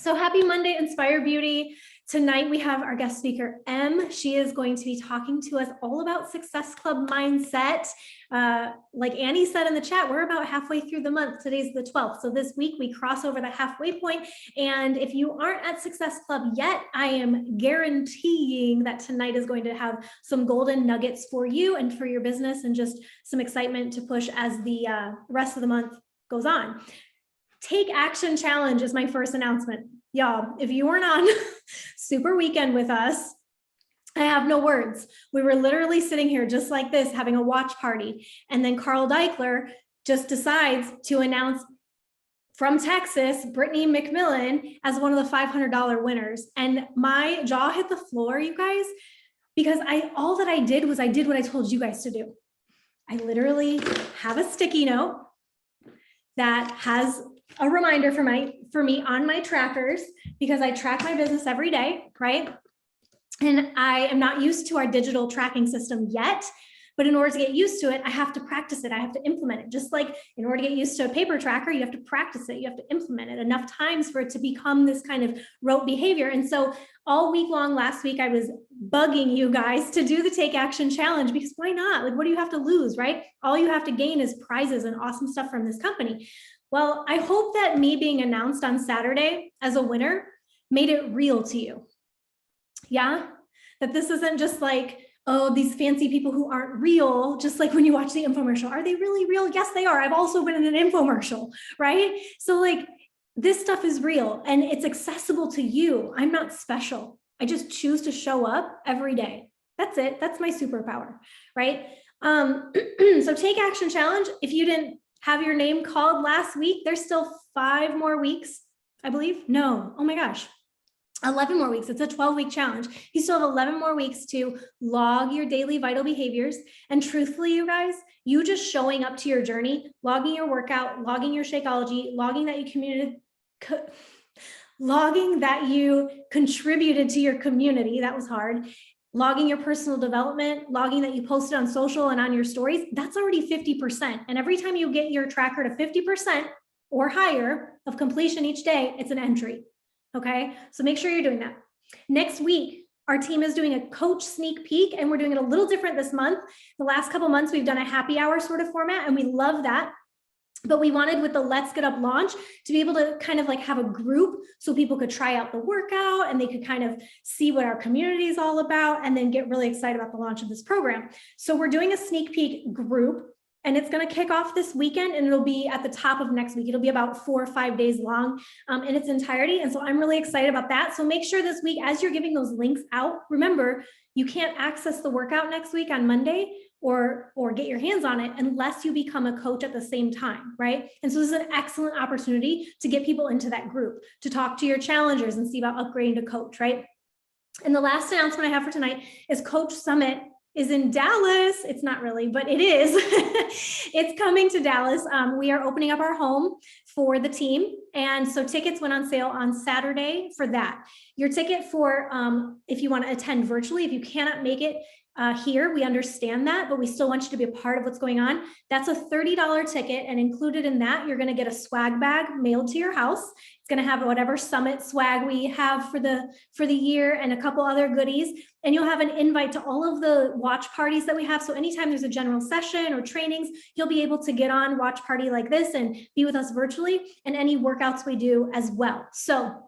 So happy Monday, Inspire Beauty. Tonight we have our guest speaker, Em. She is going to be talking to us all about Success Club mindset. Like Annie said in the chat, we're about halfway through the month. Today's the 12th. So this week we cross over the halfway point. And if you aren't at Success Club yet, I am guaranteeing that tonight is going to have some golden nuggets for you and for your business and just some excitement to push as the rest of the month goes on. Take Action Challenge is my first announcement. Y'all, if you weren't on Super Weekend with us, I have no words. We were literally sitting here just like this, having a watch party. And then Carl Deichler just decides to announce from Texas, Brittany McMillan as one of the $500 winners. And my jaw hit the floor, you guys, because all that I did was I did what I told you guys to do. I literally have a sticky note that has a reminder for me on my trackers, because I track my business every day, right? And I am not used to our digital tracking system yet, but in order to get used to it, I have to practice it. I have to implement it. Just like in order to get used to a paper tracker, you have to practice it. You have to implement it enough times for it to become this kind of rote behavior. And so all week long last week, I was bugging you guys to do the Take Action Challenge, because why not? Like, what do you have to lose, right? All you have to gain is prizes and awesome stuff from this company. Well, I hope that me being announced on Saturday as a winner made it real to you. Yeah, that this isn't just like, oh, these fancy people who aren't real, just like when you watch the infomercial. Are they really real? Yes, they are. I've also been in an infomercial, right? So like, this stuff is real and it's accessible to you. I'm not special. I just choose to show up every day. That's it. That's my superpower, right? So Take Action Challenge. If you didn't have your name called last week, there's still 5 more weeks, I believe. No, oh my gosh, 11 more weeks. It's a 12-week challenge. You still have 11 more weeks to log your daily vital behaviors. And truthfully, you guys, you just showing up to your journey, logging your workout, logging your Shakeology, logging that you contributed to your community. That was hard. Logging your personal development, logging that you posted on social and on your stories, that's already 50%. And every time you get your tracker to 50% or higher of completion each day, it's an entry. Okay, so make sure you're doing that. Next week, our team is doing a coach sneak peek, and we're doing it a little different this month. The last couple months, we've done a happy hour sort of format, and we love that. But we wanted, with the Let's Get Up launch, to be able to kind of like have a group so people could try out the workout and they could kind of see what our community is all about and then get really excited about the launch of this program. So we're doing a sneak peek group, and it's going to kick off this weekend, and it'll be at the top of next week. It'll be about 4 or 5 days long in its entirety. And so I'm really excited about that. So make sure this week, as you're giving those links out, remember, you can't access the workout next week on Monday or get your hands on it unless you become a coach at the same time, right? And so this is an excellent opportunity to get people into that group, to talk to your challengers and see about upgrading to coach, right? And the last announcement I have for tonight is Coach Summit is in Dallas. It's not really, but it is. It's coming to Dallas. We are opening up our home for the team. And so tickets went on sale on Saturday for that. Your ticket for, if you want to attend virtually, if you cannot make it here, we understand that, but we still want you to be a part of what's going on. That's a $30 ticket, and included in that, you're going to get a swag bag mailed to your house. It's going to have whatever summit swag we have for the year and a couple other goodies, and you'll have an invite to all of the watch parties that we have. So anytime there's a general session or trainings, you'll be able to get on watch party like this and be with us virtually, and any workouts we do as well. So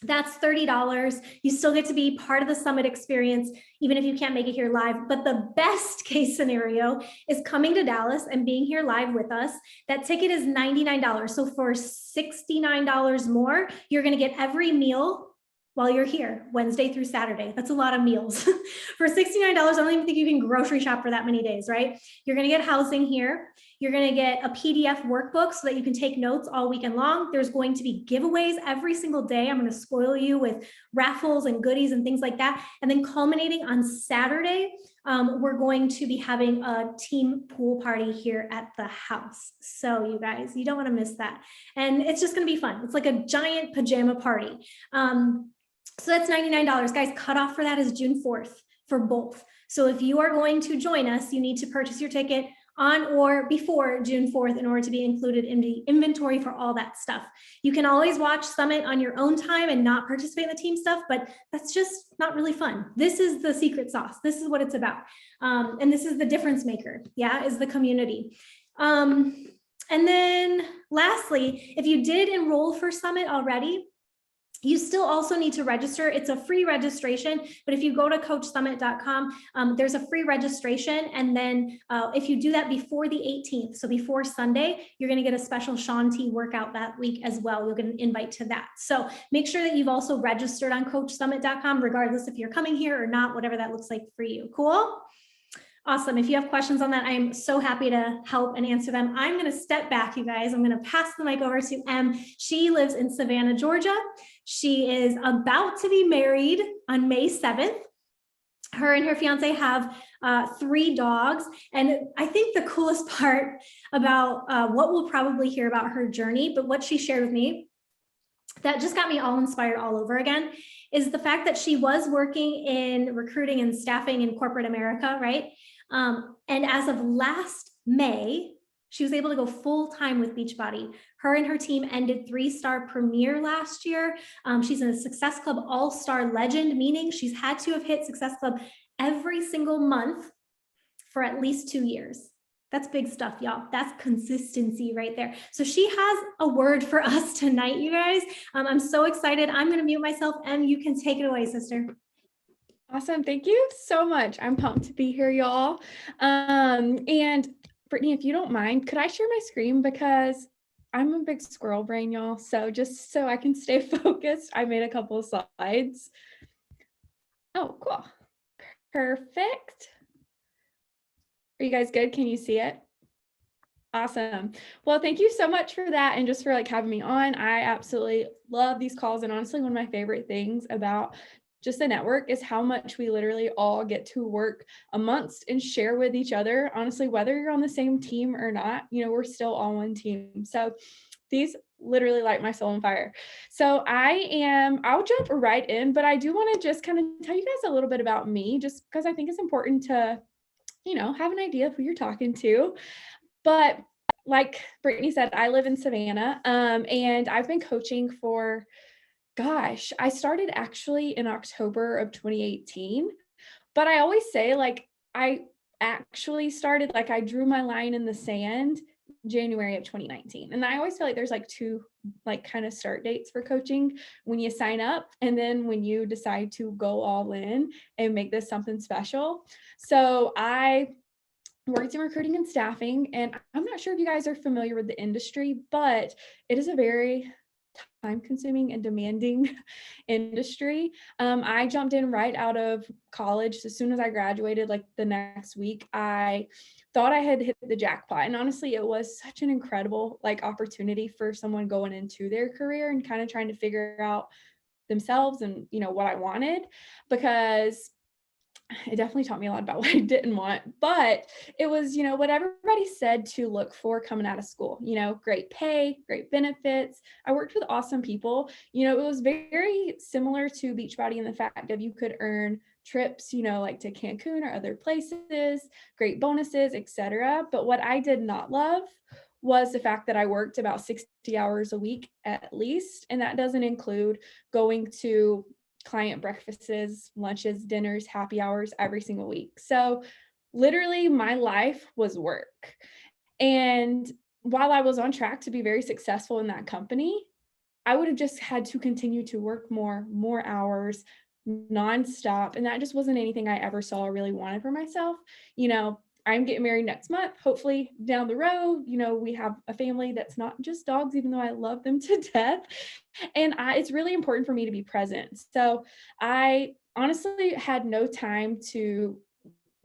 that's $30. You still get to be part of the summit experience, even if you can't make it here live. But the best case scenario is coming to Dallas and being here live with us. That ticket is $99. So for $69 more, you're going to get every meal while you're here, Wednesday through Saturday. That's a lot of meals. For $69, I don't even think you can grocery shop for that many days, right? You're gonna get housing here. You're gonna get a PDF workbook so that you can take notes all weekend long. There's going to be giveaways every single day. I'm gonna spoil you with raffles and goodies and things like that. And then culminating on Saturday, we're going to be having a team pool party here at the house. So you guys, you don't wanna miss that. And it's just gonna be fun. It's like a giant pajama party. So that's $99. Guys, cutoff for that is June 4th for both. So if you are going to join us, you need to purchase your ticket on or before June 4th in order to be included in the inventory for all that stuff. You can always watch Summit on your own time and not participate in the team stuff, but that's just not really fun. This is the secret sauce. This is what it's about. And this is the difference maker, is the community. And then lastly, if you did enroll for Summit already, you still also need to register. It's a free registration, but if you go to coachsummit.com, there's a free registration. And then if you do that before the 18th, so before Sunday, you're going to get a special Shaun T workout that week as well. You'll get an invite to that. So make sure that you've also registered on coachsummit.com, regardless if you're coming here or not, whatever that looks like for you. Cool? Awesome. If you have questions on that, I'm so happy to help and answer them. I'm going to step back, you guys. I'm going to pass the mic over to Em. She lives in Savannah, Georgia. She is about to be married on May 7th. Her and her fiance have 3 dogs. And I think the coolest part about what we'll probably hear about her journey, but what she shared with me that just got me all inspired all over again, is the fact that she was working in recruiting and staffing in corporate America, right? And as of last May, she was able to go full time with Beachbody. Her and her team ended 3-star premier last year. She's in a Success Club All-Star Legend, meaning she's had to have hit Success Club every single month for at least 2 years. That's big stuff, y'all. That's consistency right there. So she has a word for us tonight, you guys. I'm so excited. I'm going to mute myself, and you can take it away, sister. Awesome. Thank you so much. I'm pumped to be here, y'all. And Brittany, if you don't mind, could I share my screen? Because I'm a big squirrel brain, y'all. So just so I can stay focused, I made a couple of slides. Oh, cool. Perfect. Are you guys good? Can you see it? Awesome. Well, thank you so much for that. And just for having me on. I absolutely love these calls. And honestly, one of my favorite things about just the network is how much we literally all get to work amongst and share with each other. Honestly, whether you're on the same team or not, we're still all one team. So these literally light my soul on fire. So I'll jump right in, but I do want to just kind of tell you guys a little bit about me, just because I think it's important to, have an idea of who you're talking to. But like Brittany said, I live in Savannah, and I've been coaching for, I started actually in October of 2018, but I always say I actually started, I drew my line in the sand January of 2019. And I always feel like there's 2 kind of start dates for coaching: when you sign up and then when you decide to go all in and make this something special. So I worked in recruiting and staffing, and I'm not sure if you guys are familiar with the industry, but it is a very time-consuming and demanding industry. I jumped in right out of college. As soon as I graduated, the next week, I thought I had hit the jackpot. And honestly, it was such an incredible opportunity for someone going into their career and kind of trying to figure out themselves and what I wanted, because it definitely taught me a lot about what I didn't want, but it was, what everybody said to look for coming out of school, great pay, great benefits. I worked with awesome people. It was very similar to Beachbody in the fact of you could earn trips, to Cancun or other places, great bonuses, etc. But what I did not love was the fact that I worked about 60 hours a week at least. And that doesn't include going to client breakfasts, lunches, dinners, happy hours every single week. So literally my life was work. And while I was on track to be very successful in that company, I would have just had to continue to work more hours nonstop. And that just wasn't anything I ever saw or really wanted for myself. I'm getting married next month. Hopefully down the road, we have a family that's not just dogs, even though I love them to death. And it's really important for me to be present. So I honestly had no time to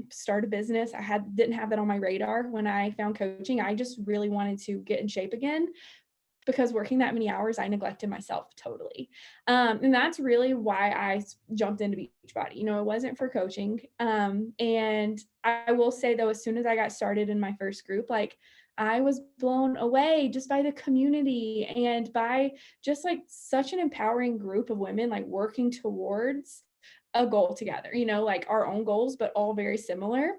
start a business. Didn't have that on my radar when I found coaching. I just really wanted to get in shape again, because working that many hours, I neglected myself totally. And that's really why I jumped into Beachbody. It wasn't for coaching. And I will say though, as soon as I got started in my first group, I was blown away just by the community and by just such an empowering group of women, working towards a goal together, our own goals, but all very similar.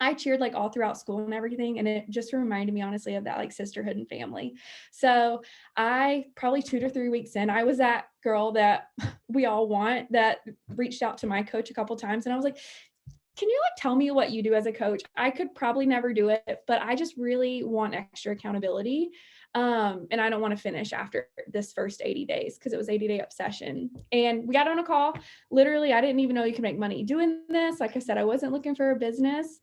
I cheered like all throughout school and everything. And it just reminded me honestly of that like sisterhood and family. So I probably 2 to 3 weeks in, I was that girl that we all want that reached out to my coach a couple times. And I was like, can you like tell me what you do as a coach? I could probably never do it, but I just really want extra accountability. And I don't want to finish after this first 80 days because it was 80-day obsession. And we got on a call. Literally, I didn't even know you could make money doing this. Like I said, I wasn't looking for a business,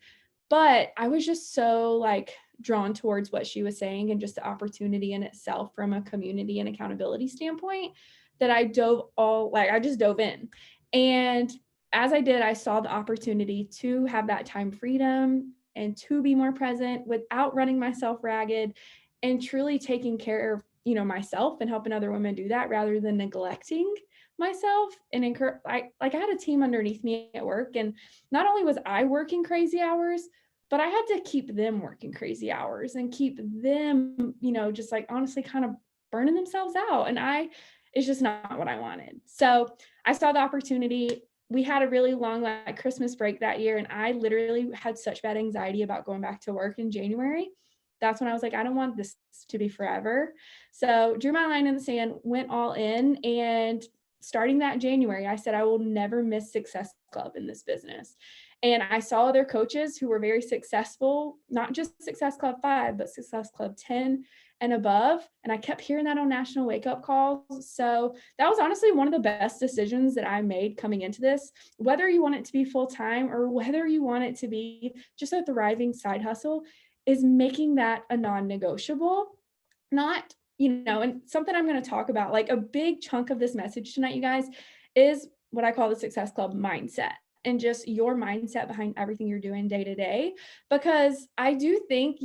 but I was just so like drawn towards what she was saying and just the opportunity in itself from a community and accountability standpoint that I just dove in. And as I did, I saw the opportunity to have that time freedom and to be more present without running myself ragged and truly taking care of, myself and helping other women do that rather than neglecting myself and encourage. I had a team underneath me at work, and not only was I working crazy hours, but I had to keep them working crazy hours and keep them, just like honestly kind of burning themselves out. And it's just not what I wanted. So I saw the opportunity. We had a really long like Christmas break that year, and I literally had such bad anxiety about going back to work in January. That's when I was like, I don't want this to be forever. So drew my line in the sand, went all in, and starting that January, I said, I will never miss Success Club in this business. And I saw other coaches who were very successful, not just Success Club 5, but Success Club 10 and above. And I kept hearing that on national wake up calls. So that was honestly one of the best decisions that I made coming into this. Whether you want it to be full time or whether you want it to be just a thriving side hustle, is making that a non-negotiable. Not, and something I'm going to talk about, like a big chunk of this message tonight, you guys, is what I call the Success Club mindset and just your mindset behind everything you're doing day to day. Because I do think,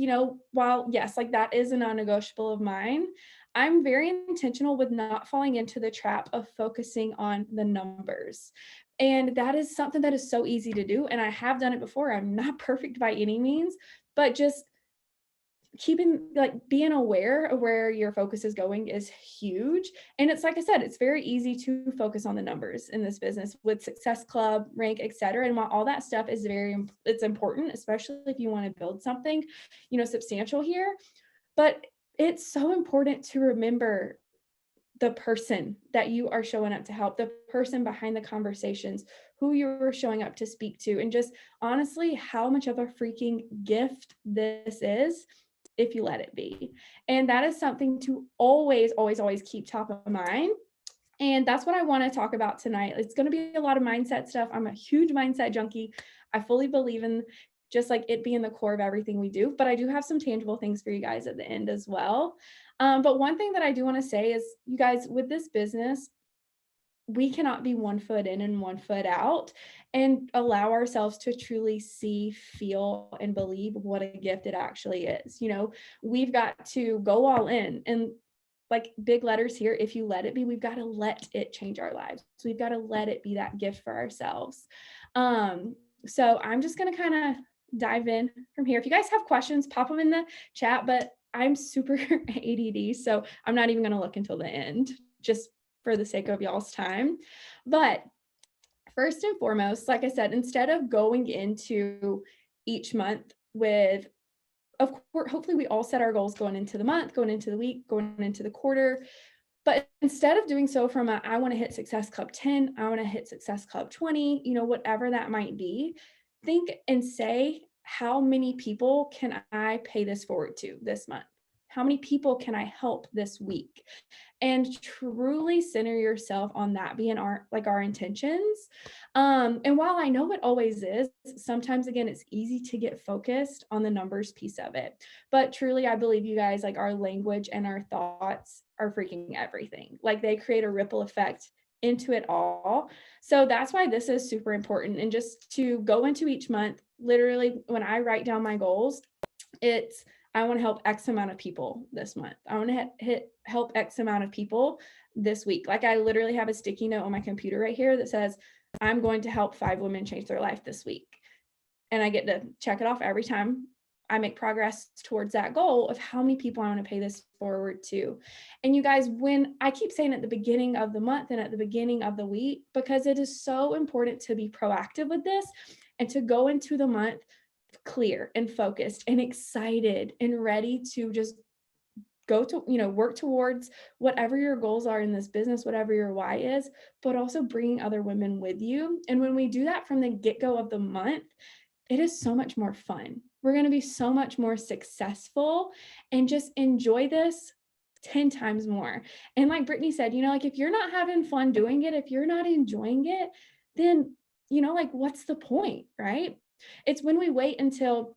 while yes, like that is a non-negotiable of mine, I'm very intentional with not falling into the trap of focusing on the numbers. And that is something that is so easy to do. And I have done it before. I'm not perfect by any means, but just being aware of where your focus is going is huge. And it's like I said, it's very easy to focus on the numbers in this business with Success Club, rank, etc. And while all that stuff is it's important, especially if you want to build something, substantial here. But it's so important to remember the person that you are showing up to help, the person behind the conversations, who you're showing up to speak to, and just honestly, how much of a freaking gift this is if you let it be. And that is something to always, always, always keep top of mind. And that's what I want to talk about tonight. It's going to be a lot of mindset stuff. I'm a huge mindset junkie. I fully believe in just like it being the core of everything we do, but I do have some tangible things for you guys at the end as well. But one thing that I do want to say is, you guys, with this business, we cannot be 1 foot in and 1 foot out and allow ourselves to truly see, feel, and believe what a gift it actually is. We've got to go all in, and like big letters here, if you let it be, we've got to let it change our lives. So we've got to let it be that gift for ourselves. So I'm just going to kind of dive in from here. If you guys have questions, pop them in the chat, but I'm super ADD, so I'm not even going to look until the end, just for the sake of y'all's time. But first and foremost, like I said, instead of going into each month with, of course, hopefully we all set our goals going into the month, going into the week, going into the quarter. But instead of doing so from I want to hit Success Club 10, I want to hit Success Club 20, whatever that might be, think and say, how many people can I pay this forward to this month? How many people can I help this week? And truly center yourself on that being our intentions. And while I know it always is, sometimes again, it's easy to get focused on the numbers piece of it. But truly, I believe you guys, like our language and our thoughts are freaking everything. Like they create a ripple effect into it all. So that's why this is super important. And just to go into each month, literally when I write down my goals, it's I want to help X amount of people this month. I want to help X amount of people this week. Like I literally have a sticky note on my computer right here that says, I'm going to help 5 women change their life this week. And I get to check it off every time I make progress towards that goal of how many people I want to pay this forward to. And you guys, when I keep saying at the beginning of the month and at the beginning of the week, because it is so important to be proactive with this and to go into the month clear and focused and excited and ready to just go to, work towards whatever your goals are in this business, whatever your why is, but also bringing other women with you. And when we do that from the get-go of the month, it is so much more fun. We're going to be so much more successful and just enjoy this 10 times more. And like Brittany said, like if you're not having fun doing it, if you're not enjoying it, then, like what's the point, right? It's when we wait until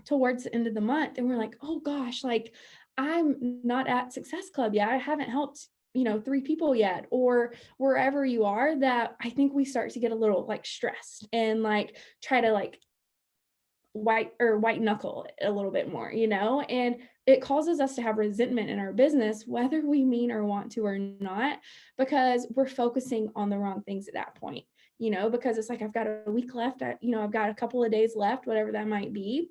towards the end of the month and we're like, oh gosh, like I'm not at Success Club yet. I haven't helped 3 people yet, or wherever you are, that I think we start to get a little like stressed and like try to like white knuckle a little bit more, and it causes us to have resentment in our business, whether we mean or want to or not, because we're focusing on the wrong things at that point, because it's like, I've got a week left, I've got a couple of days left, whatever that might be.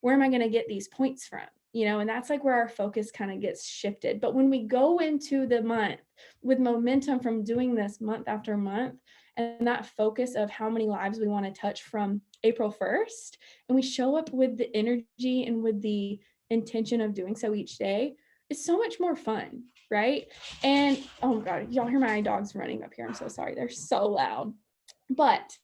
Where am I going to get these points from? And that's like where our focus kind of gets shifted. But when we go into the month with momentum from doing this month after month, and that focus of how many lives we want to touch from April 1st, and we show up with the energy and with the intention of doing so each day, it's so much more fun, right? And oh my God, y'all hear my dogs running up here. I'm so sorry. They're so loud. But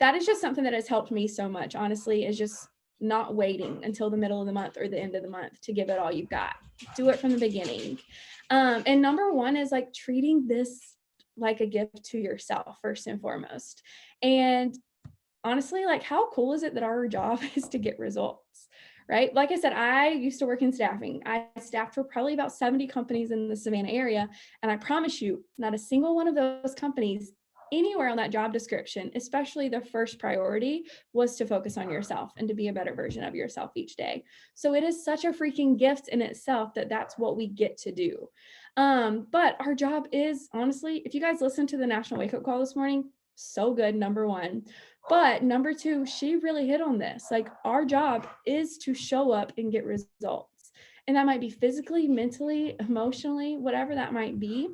that is just something that has helped me so much, honestly, is just not waiting until the middle of the month or the end of the month to give it all you've got. Do it from the beginning. And number one is like treating this like a gift to yourself first and foremost. And honestly, like how cool is it that our job is to get results, right? Like I said, I used to work in staffing. I staffed for probably about 70 companies in the Savannah area. And I promise you, not a single one of those companies anywhere on that job description, especially the first priority, was to focus on yourself and to be a better version of yourself each day. So it is such a freaking gift in itself that that's what we get to do. But our job is, honestly, if you guys listened to the National Wake Up Call this morning, so good, number one. But number two, she really hit on this. Like our job is to show up and get results. And that might be physically, mentally, emotionally, whatever that might be.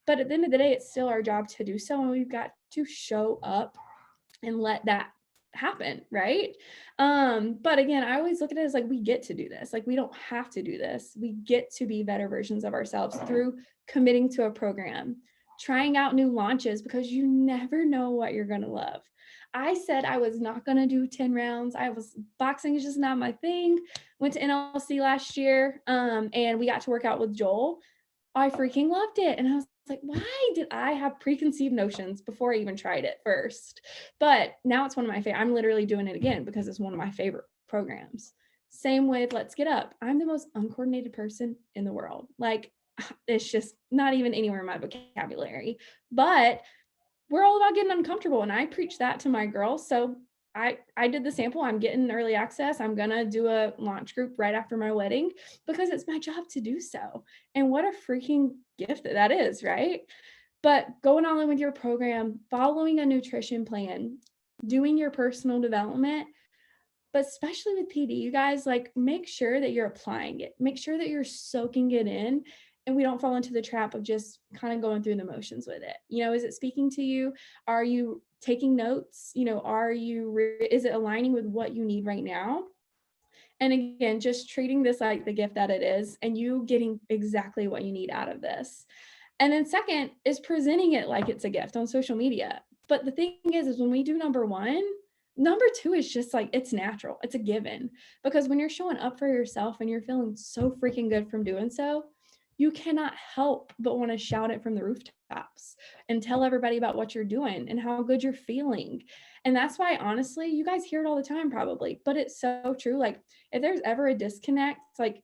But at the end of the day, it's still our job to do so. And we've got to show up and let that happen, right? But again, I always look at it as like, we get to do this. Like we don't have to do this. We get to be better versions of ourselves through committing to a program, trying out new launches, because you never know what you're going to love. I said I was not going to do 10 rounds. Boxing is just not my thing. Went to NLC last year, and we got to work out with Joel. I freaking loved it. And I was like, why did I have preconceived notions before I even tried it first? But now it's one of my favorite. I'm literally doing it again because it's one of my favorite programs. Same with Let's Get Up. I'm the most uncoordinated person in the world. Like it's just not even anywhere in my vocabulary. But we're all about getting uncomfortable. And I preach that to my girls. So I did the sample. I'm getting early access. I'm going to do a launch group right after my wedding because it's my job to do so. And what a freaking gift that is, right? But going all in with your program, following a nutrition plan, doing your personal development, but especially with PD, you guys, like make sure that you're applying it. Make sure that you're soaking it in and we don't fall into the trap of just kind of going through the motions with it. Is it speaking to you? Are you taking notes? Is it aligning with what you need right now? And again, just treating this like the gift that it is and you getting exactly what you need out of this. And then second is presenting it like it's a gift on social media. But the thing is when we do number one, number two is just like, it's natural. It's a given. Because when you're showing up for yourself and you're feeling so freaking good from doing so, you cannot help but want to shout it from the rooftops and tell everybody about what you're doing and how good you're feeling. And that's why, honestly, you guys hear it all the time probably, but it's so true. Like if there's ever a disconnect, like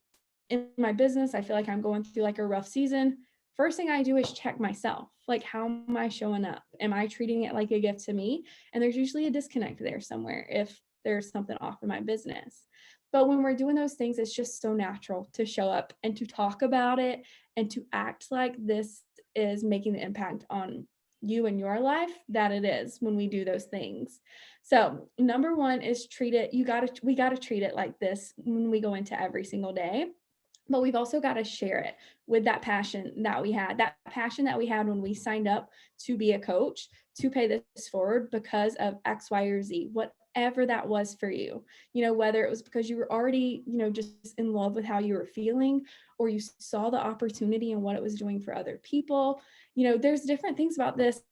in my business, I feel like I'm going through like a rough season. First thing I do is check myself. Like, how am I showing up? Am I treating it like a gift to me? And there's usually a disconnect there somewhere if there's something off in my business. But when we're doing those things, it's just so natural to show up and to talk about it and to act like this is making the impact on you and your life that it is when we do those things. So number one is we got to treat it like this when we go into every single day. But we've also got to share it with that passion that we had when we signed up to be a coach, to pay this forward because of X, Y, or Z, whatever that was for you, whether it was because you were already, just in love with how you were feeling, or you saw the opportunity and what it was doing for other people. There's different things about this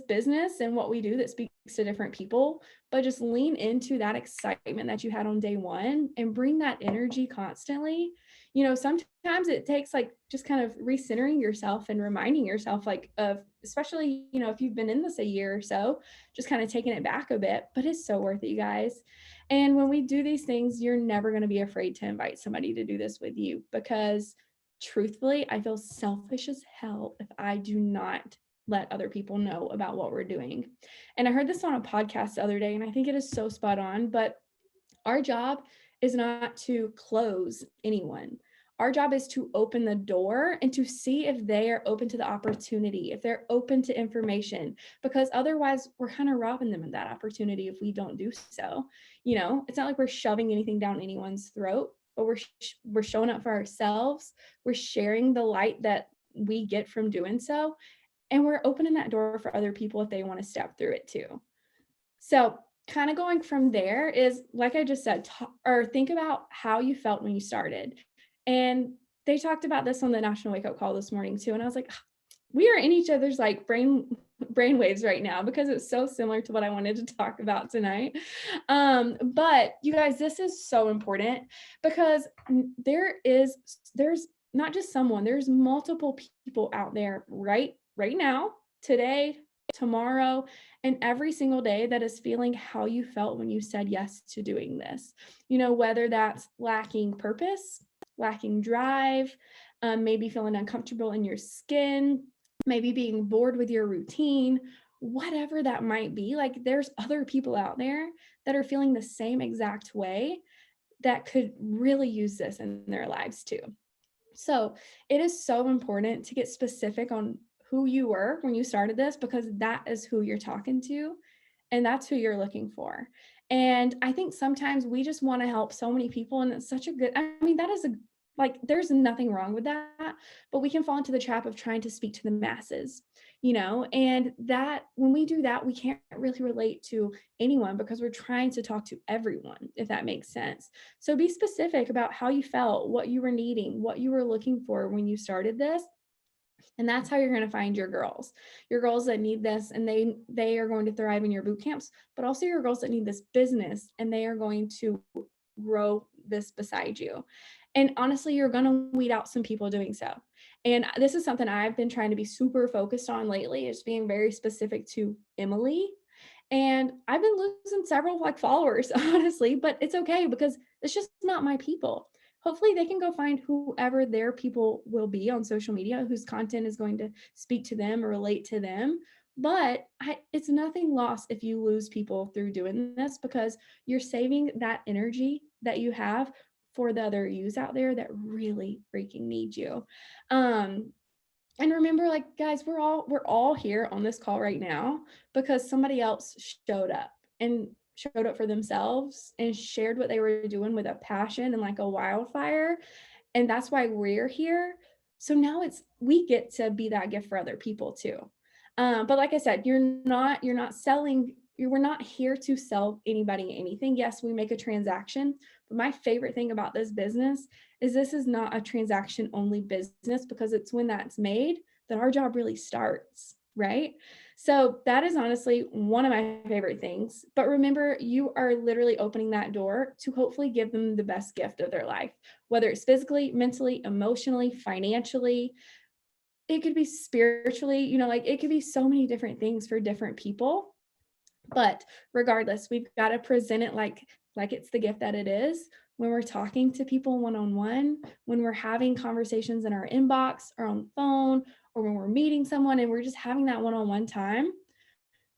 business and what we do that speaks to different people, but just lean into that excitement that you had on day one and bring that energy constantly. Sometimes it takes like just kind of recentering yourself and reminding yourself like of, especially, if you've been in this a year or so, just kind of taking it back a bit, but it's so worth it, you guys. And when we do these things, you're never going to be afraid to invite somebody to do this with you, because truthfully, I feel selfish as hell if I do not let other people know about what we're doing. And I heard this on a podcast the other day, and I think it is so spot on, but our job is not to close anyone. Our job is to open the door and to see if they are open to the opportunity, if they're open to information, because otherwise we're kind of robbing them of that opportunity if we don't do so. It's not like we're shoving anything down anyone's throat, but we're showing up for ourselves. We're sharing the light that we get from doing so. And we're opening that door for other people if they want to step through it too. So kind of going from there is, like I just said, or think about how you felt when you started. And they talked about this on the National Wake Up Call this morning too. And I was like, we are in each other's like brain waves right now, because it's so similar to what I wanted to talk about tonight. But you guys, this is so important, because there's not just someone, there's multiple people out there right now, today, tomorrow, and every single day that is feeling how you felt when you said yes to doing this. Whether that's lacking purpose, lacking drive, maybe feeling uncomfortable in your skin, maybe being bored with your routine, whatever that might be. Like, there's other people out there that are feeling the same exact way that could really use this in their lives too. So it is so important to get specific on who you were when you started this, because that is who you're talking to and that's who you're looking for. And I think sometimes we just want to help so many people, and it's such a good, that is there's nothing wrong with that, but we can fall into the trap of trying to speak to the masses, and that when we do that, we can't really relate to anyone because we're trying to talk to everyone, if that makes sense. So be specific about how you felt, what you were needing, what you were looking for when you started this. And that's how you're going to find your girls that need this, and they are going to thrive in your boot camps, but also your girls that need this business, and they are going to grow this beside you. And honestly, you're going to weed out some people doing so. And this is something I've been trying to be super focused on lately, is being very specific to Emily. And I've been losing several followers, honestly, but it's okay, because it's just not my people. Hopefully they can go find whoever their people will be on social media, whose content is going to speak to them or relate to them. But it's nothing lost if you lose people through doing this, because you're saving that energy that you have for the other yous out there that really freaking need you. And remember, guys, we're all here on this call right now because somebody else showed up for themselves and shared what they were doing with a passion and like a wildfire. And that's why we're here. So now we get to be that gift for other people too. But like I said, we're not here to sell anybody anything. Yes, we make a transaction, but my favorite thing about this business is this is not a transaction only business, because it's when that's made that our job really starts, right? So that is honestly one of my favorite things. But remember, you are literally opening that door to hopefully give them the best gift of their life, whether it's physically, mentally, emotionally, financially. It could be spiritually, it could be so many different things for different people. But regardless, we've got to present it like it's the gift that it is when we're talking to people one-on-one, when we're having conversations in our inbox or on phone, or when we're meeting someone and we're just having that one-on-one time.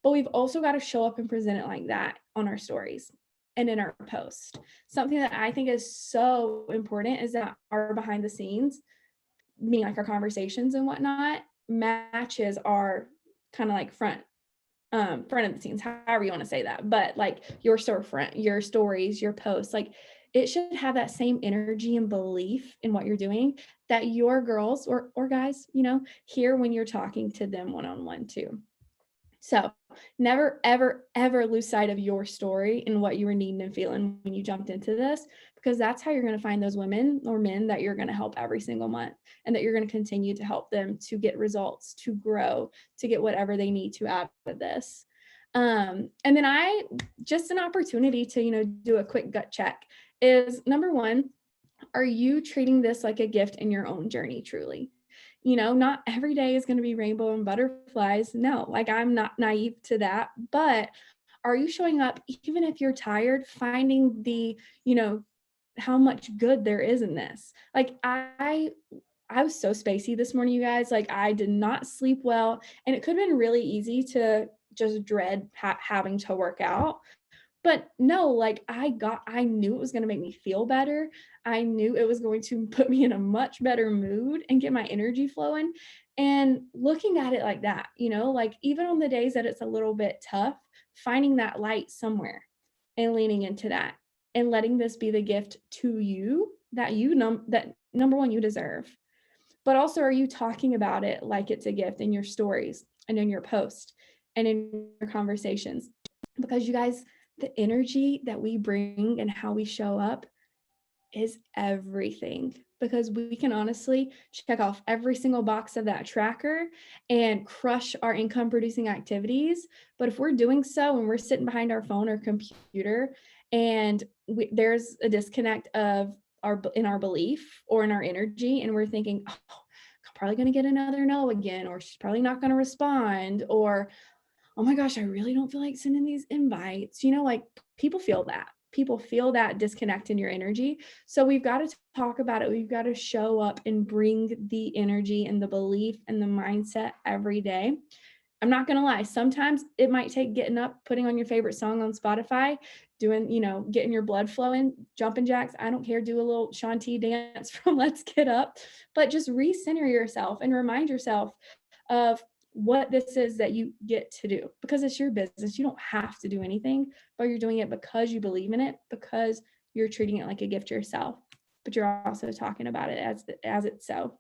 But we've also got to show up and present it like that on our stories and in our post. Something that I think is so important is that our behind the scenes, meaning our conversations and whatnot, matches our kind of front of the scenes, however you want to say that, but your storefront, your stories, your posts, it should have that same energy and belief in what you're doing that your girls or guys, hear when you're talking to them one-on-one too. So never, ever, ever lose sight of your story and what you were needing and feeling when you jumped into this, because that's how you're going to find those women or men that you're going to help every single month, and that you're going to continue to help them to get results, to grow, to get whatever they need to out of this. And then just an opportunity to, do a quick gut check is, number one, are you treating this like a gift in your own journey truly? Not every day is going to be rainbow and butterflies. No, like, I'm not naive to that. But are you showing up, even if you're tired, finding you know, how much good there is in this? Like, I was so spacey this morning, you guys. Like, I did not sleep well, and it could have been really easy to just dread having to work out. But no, like, I knew it was going to make me feel better. I knew it was going to put me in a much better mood and get my energy flowing. And looking at it like that, like, even on the days that it's a little bit tough, finding that light somewhere and leaning into that and letting this be the gift to you that that, number one, you deserve. But also, are you talking about it like it's a gift in your stories and in your post and in your conversations? Because, you guys, the energy that we bring and how we show up is everything, because we can honestly check off every single box of that tracker and crush our income producing activities. But if we're doing so and we're sitting behind our phone or computer, and there's a disconnect of in our belief or in our energy, and we're thinking, oh, I'm probably going to get another no again, or she's probably not going to respond, or oh my gosh, I really don't feel like sending these invites. Like, people feel that. People feel that disconnect in your energy. So we've got to talk about it. We've got to show up and bring the energy and the belief and the mindset every day. I'm not going to lie. Sometimes it might take getting up, putting on your favorite song on Spotify, doing, getting your blood flowing, jumping jacks. I don't care. Do a little Shanti dance from Let's Get Up, but just recenter yourself and remind yourself of what this is that you get to do, because it's your business. You don't have to do anything, but you're doing it because you believe in it, because you're treating it like a gift yourself, but you're also talking about it as it's so.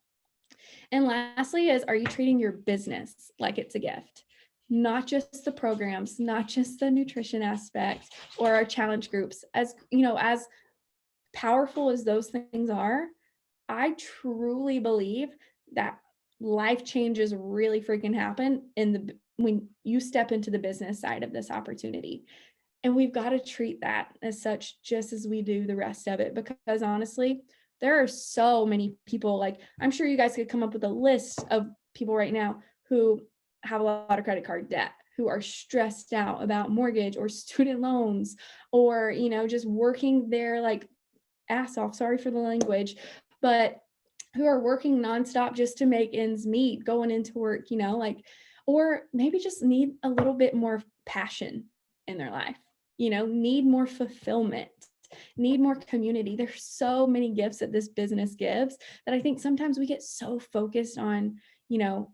And lastly is, are you treating your business like it's a gift? Not just the programs, not just the nutrition aspect or our challenge groups. As powerful as those things are, I truly believe that life changes really freaking happen when you step into the business side of this opportunity. And we've got to treat that as such, just as we do the rest of it, because honestly, there are so many people, like, I'm sure you guys could come up with a list of people right now who have a lot of credit card debt, who are stressed out about mortgage or student loans, or, just working their like ass off, sorry for the language, but who are working nonstop just to make ends meet, going into work, like, or maybe just need a little bit more passion in their life, need more fulfillment, need more community. There's so many gifts that this business gives that I think sometimes we get so focused on,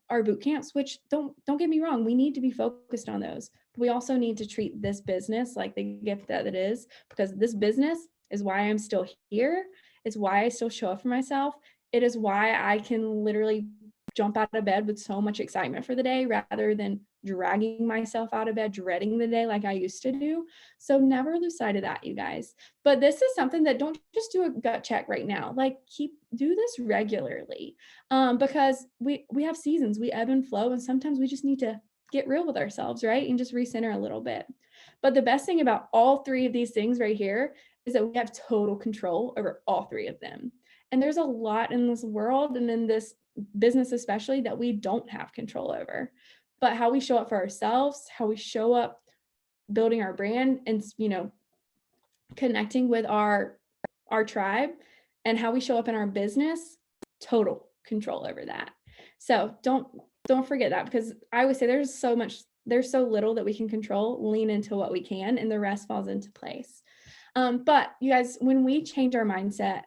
our boot camps, which don't get me wrong, we need to be focused on those. But we also need to treat this business like the gift that it is, because this business is why I'm still here. It's why I still show up for myself. It is why I can literally jump out of bed with so much excitement for the day, rather than dragging myself out of bed, dreading the day like I used to do. So never lose sight of that, you guys. But this is something that, don't just do a gut check right now. Like, do this regularly, because we have seasons, we ebb and flow, and sometimes we just need to get real with ourselves, right? And just recenter a little bit. But the best thing about all three of these things right here is that we have total control over all three of them. And there's a lot in this world and in this business especially that we don't have control over. But how we show up for ourselves, how we show up building our brand and, connecting with our tribe, and how we show up in our business, total control over that. So don't forget that, because I always say there's so little that we can control. Lean into what we can, and the rest falls into place. But you guys, when we change our mindset,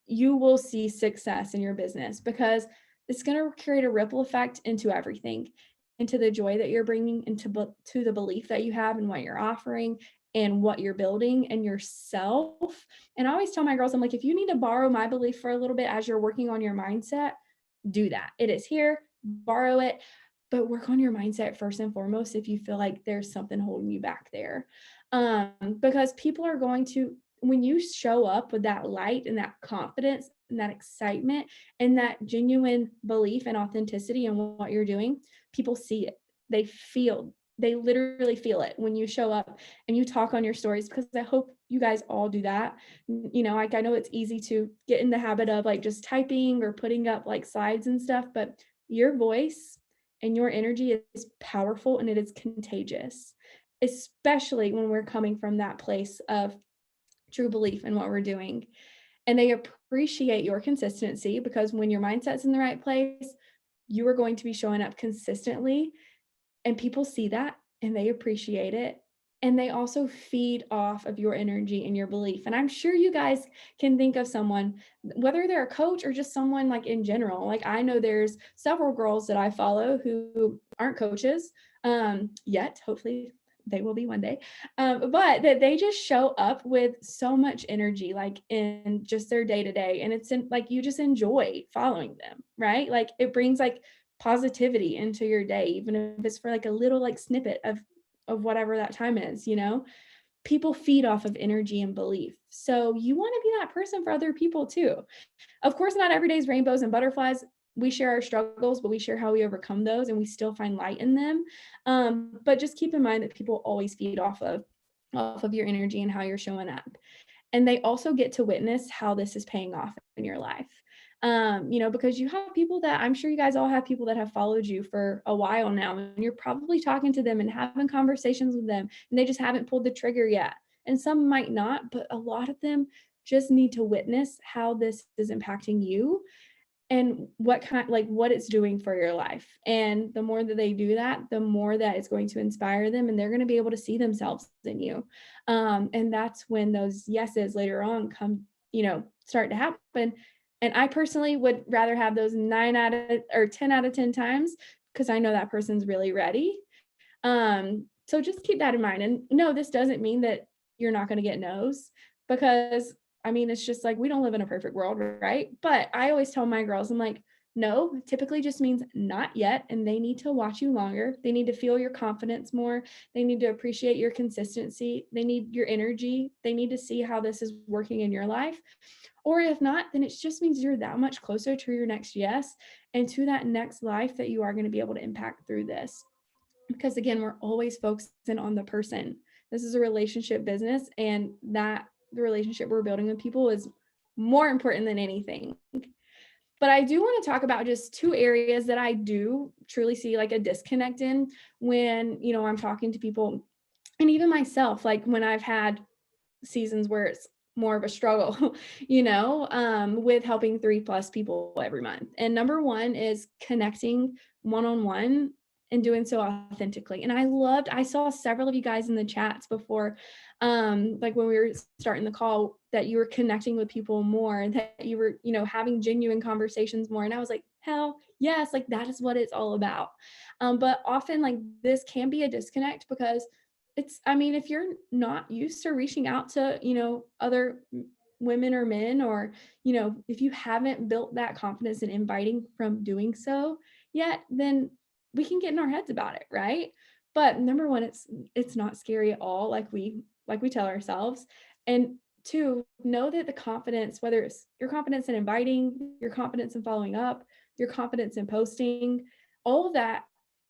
you will see success in your business, because it's going to create a ripple effect into everything, into the joy that you're bringing, to the belief that you have in what you're offering and what you're building and yourself. And I always tell my girls, I'm like, if you need to borrow my belief for a little bit as you're working on your mindset, do that. It is here, borrow it. but work on your mindset first and foremost if you feel like there's something holding you back there. Because people are going to, when you show up with that light and that confidence and that excitement and that genuine belief and authenticity in what you're doing, people see it. They literally feel it when you show up and you talk on your stories, because I hope you guys all do that. Like I know it's easy to get in the habit of like just typing or putting up like slides and stuff, but your voice and your energy is powerful and it is contagious, especially when we're coming from that place of true belief in what we're doing. And they appreciate your consistency, because when your mindset's in the right place, you are going to be showing up consistently, and people see that and they appreciate it. And they also feed off of your energy and your belief. And I'm sure you guys can think of someone, whether they're a coach or just someone like in general. Like I know there's several girls that I follow who aren't coaches yet. Hopefully they will be one day. But that they just show up with so much energy, like in just their day to day. And it's like, you just enjoy following them, right? Like it brings like positivity into your day, even if it's for like a little like snippet of whatever that time is. People feed off of energy and belief. So you want to be that person for other people too. Of course, not every day is rainbows and butterflies. We share our struggles, but we share how we overcome those, and we still find light in them. But just keep in mind that people always feed off of your energy and how you're showing up. And they also get to witness how this is paying off in your life. Because you have people that, I'm sure you guys all have people that have followed you for a while now, and you're probably talking to them and having conversations with them, and they just haven't pulled the trigger yet. And some might not, but a lot of them just need to witness how this is impacting you and what it's doing for your life. And the more that they do that, the more that it's going to inspire them, and they're going to be able to see themselves in you. And that's when those yeses later on start to happen. And I personally would rather have those 10 out of 10 times, because I know that person's really ready. So just keep that in mind. And no, this doesn't mean that you're not going to get no's, because it's just like, we don't live in a perfect world, right? But I always tell my girls, I'm like, no, typically just means not yet. And they need to watch you longer. They need to feel your confidence more. They need to appreciate your consistency. They need your energy. They need to see how this is working in your life. Or if not, then it just means you're that much closer to your next yes, and to that next life that you are going to be able to impact through this. Because again, we're always focusing on the person. This is a relationship business, and that the relationship we're building with people is more important than anything. But I do want to talk about just two areas that I do truly see like a disconnect in when, I'm talking to people, and even myself, like when I've had seasons where it's more of a struggle, with helping 3+ people every month. And number one is connecting one-on-one and doing so authentically. And I saw several of you guys in the chats before, like when we were starting the call, that you were connecting with people more, and that you were, having genuine conversations more. And I was like, hell yes, like that is what it's all about. But often like this can be a disconnect, because if you're not used to reaching out to, other women or men, or, if you haven't built that confidence in inviting from doing so yet, then we can get in our heads about it, right? But number one, it's not scary at all, like we tell ourselves. And two, know that the confidence, whether it's your confidence in inviting, your confidence in following up, your confidence in posting, all of that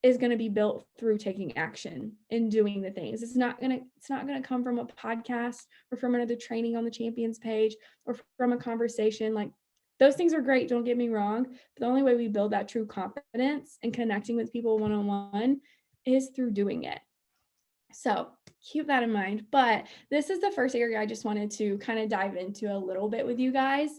is going to be built through taking action and doing the things. It's not going to come from a podcast or from another training on the Champions page or from a conversation. Like, those things are great, don't get me wrong, but the only way we build that true confidence and connecting with people one-on-one is through doing it. So keep that in mind. But this is the first area I just wanted to kind of dive into a little bit with you guys,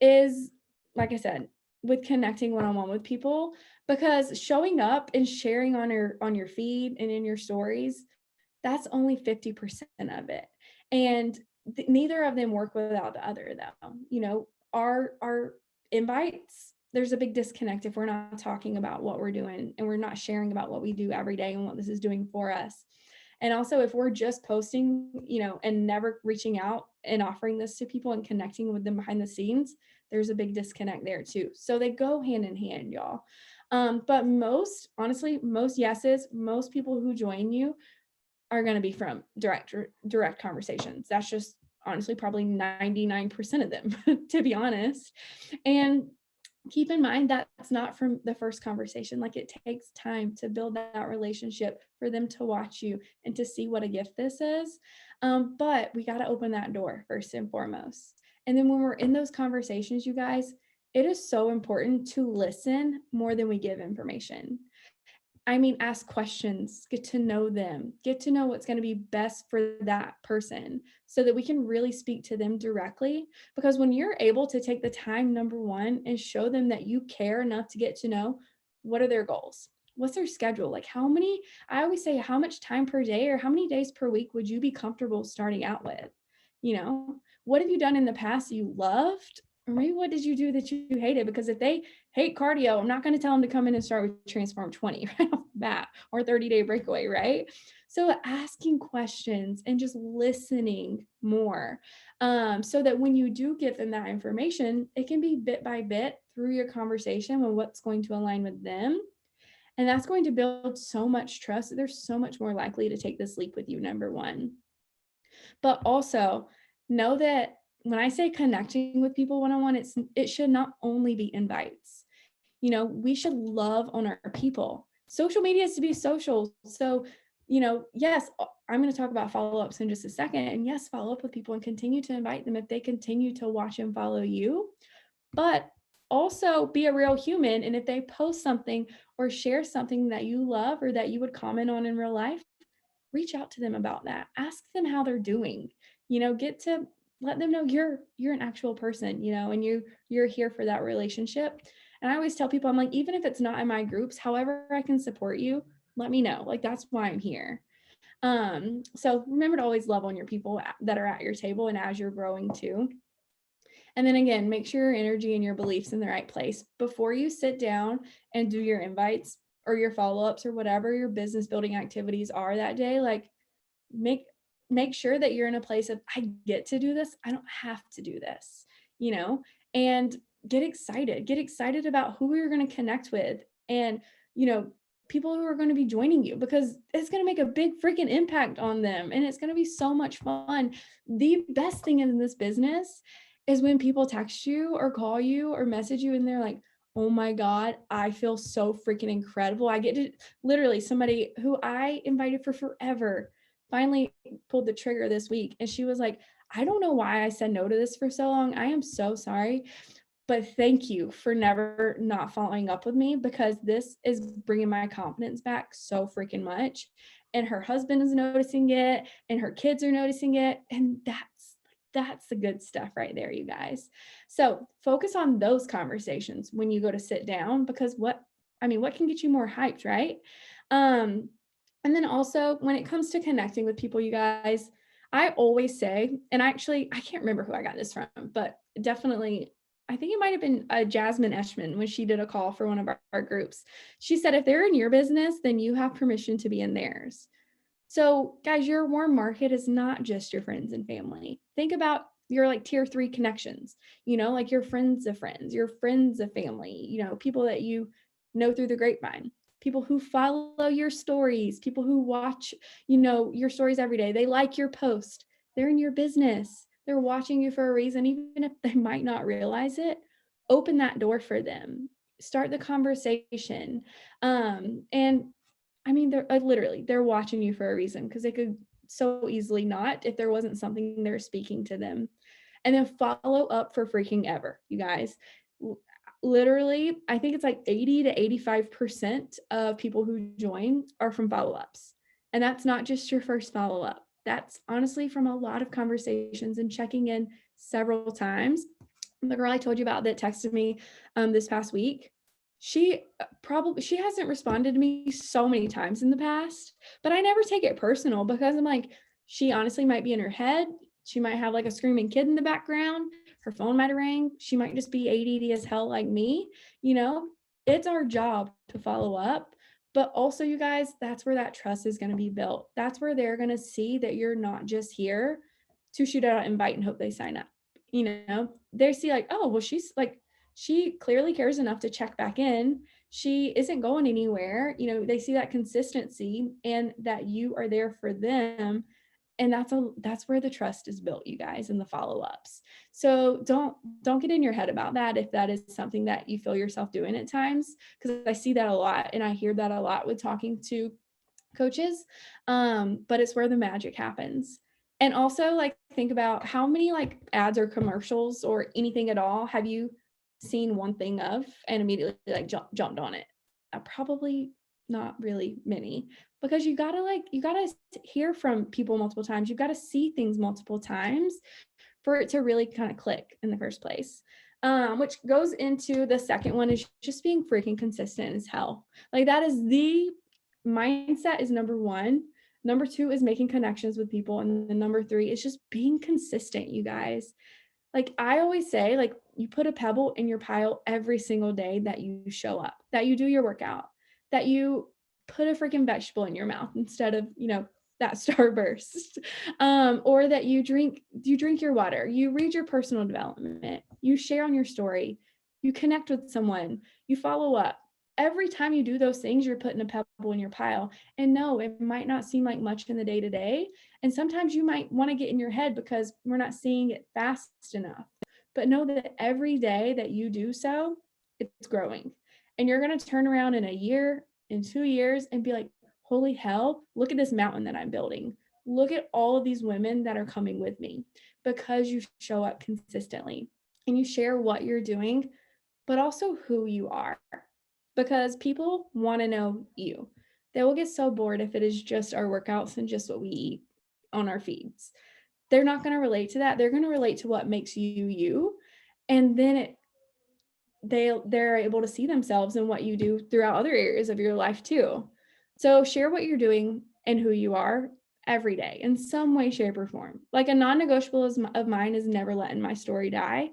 is, like I said, with connecting one-on-one with people, because showing up and sharing on your feed and in your stories, that's only 50% of it. And neither of them work without the other, though. Our invites, there's a big disconnect if we're not talking about what we're doing and we're not sharing about what we do every day and what this is doing for us. And also, if we're just posting, and never reaching out and offering this to people and connecting with them behind the scenes, there's a big disconnect there too. So they go hand in hand, y'all. But honestly, most yeses, most people who join you are going to be from direct conversations. That's just honestly probably 99% of them, to be honest. And keep in mind that's not from the first conversation. Like, it takes time to build that relationship, for them to watch you and to see what a gift this is. But we got to open that door first and foremost. And then when we're in those conversations, you guys, it is so important to listen more than we give information. I mean, ask questions, get to know them, get to know what's going to be best for that person, so that we can really speak to them directly. Because when you're able to take the time, number one, and show them that you care enough to get to know what are their goals, what's their schedule, like I always say, how much time per day or how many days per week would you be comfortable starting out with? What have you done in the past you loved? Or maybe what did you do that you hated? Because if they hate cardio, I'm not going to tell them to come in and start with Transform 20 right off the bat, or 30-day breakaway, right? So asking questions and just listening more, so that when you do give them that information, it can be bit by bit through your conversation with what's going to align with them. And that's going to build so much trust that they're so much more likely to take this leap with you, number one. But also know that when I say connecting with people one-on-one, it should not only be invites. We should love on our people. Social media is to be social. So, yes, I'm going to talk about follow-ups in just a second. And yes, follow up with people and continue to invite them if they continue to watch and follow you. But also be a real human. And if they post something or share something that you love or that you would comment on in real life, reach out to them about that. Ask them how they're doing. Get to let them know you're an actual person, and you're here for that relationship. And I always tell people, I'm like, even if it's not in my groups, however I can support you, let me know. Like, that's why I'm here. So remember to always love on your people that are at your table and as you're growing too. And then again, make sure your energy and your beliefs in the right place before you sit down and do your invites or your follow-ups or whatever your business building activities are that day. Like, make sure that you're in a place of, I get to do this. I don't have to do this, and get excited about who you're going to connect with, and, people who are going to be joining you, because it's going to make a big freaking impact on them. And it's going to be so much fun. The best thing in this business is when people text you or call you or message you and they're like, oh my God, I feel so freaking incredible. I get to literally, somebody who I invited for forever finally pulled the trigger this week. And she was like, I don't know why I said no to this for so long. I am so sorry. But thank you for never not following up with me, because this is bringing my confidence back so freaking much. And her husband is noticing it and her kids are noticing it. And that's the good stuff right there, you guys. So focus on those conversations when you go to sit down, because what can get you more hyped, right? And then also when it comes to connecting with people, you guys, I always say, and I can't remember who I got this from, but definitely, I think it might have been Jasmine Eshman when she did a call for one of our groups. She said, if they're in your business, then you have permission to be in theirs. So guys, your warm market is not just your friends and family. Think about your like tier 3 connections, like your friends of friends, your friends of family, people that you know through the grapevine, people who follow your stories, people who watch, your stories every day. They like your post. They're in your business. They're watching you for a reason, even if they might not realize it. Open that door for them. Start the conversation. And they're watching you for a reason, because they could so easily not if there wasn't something they're speaking to them. And then follow up for freaking ever, you guys. Literally, I think it's like 80 to 85% of people who join are from follow-ups. And that's not just your first follow-up. That's honestly from a lot of conversations and checking in several times. The girl I told you about that texted me this past week, she hasn't responded to me so many times in the past, but I never take it personal, because I'm like, she honestly might be in her head. She might have like a screaming kid in the background. Her phone might have rang. She might just be ADD as hell like me. It's our job to follow up. But also, you guys, that's where that trust is going to be built. That's where they're going to see that you're not just here to shoot out an invite and hope they sign up. They see like, oh, well, she clearly cares enough to check back in. she isn't going anywhere. They see that consistency and that you are there for them. And that's where the trust is built, you guys, and the follow-ups. So don't get in your head about that if that is something that you feel yourself doing at times, because I see that a lot and I hear that a lot with talking to coaches. But it's where the magic happens. And also, like, think about how many like ads or commercials or anything at all have you seen one thing of and immediately like jumped on it? Probably not really many, because you gotta hear from people multiple times. You've got to see things multiple times for it to really kind of click in the first place. Which goes into the second one, is just being freaking consistent as hell. Like, that is the mindset is number one. Number two is making connections with people. And then number three is just being consistent, you guys. Like, I always say, like, you put a pebble in your pile every single day that you show up, that you do your workout, that you put a freaking vegetable in your mouth instead of, that Starburst, or that you drink your water, you read your personal development, you share on your story, you connect with someone, you follow up. Every time you do those things, you're putting a pebble in your pile. And no, it might not seem like much in the day to day. And sometimes you might want to get in your head because we're not seeing it fast enough. But know that every day that you do so, it's growing. And you're going to turn around in a year, in 2 years, and be like, holy hell, look at this mountain that I'm building. Look at all of these women that are coming with me, because you show up consistently and you share what you're doing, but also who you are, because people want to know you. They will get so bored if it is just our workouts and just what we eat on our feeds. They're not going to relate to that. They're going to relate to what makes you you. And then they're able to see themselves in what you do throughout other areas of your life too. So share what you're doing and who you are every day in some way, shape, or form. Like, a non-negotiable of mine is never letting my story die.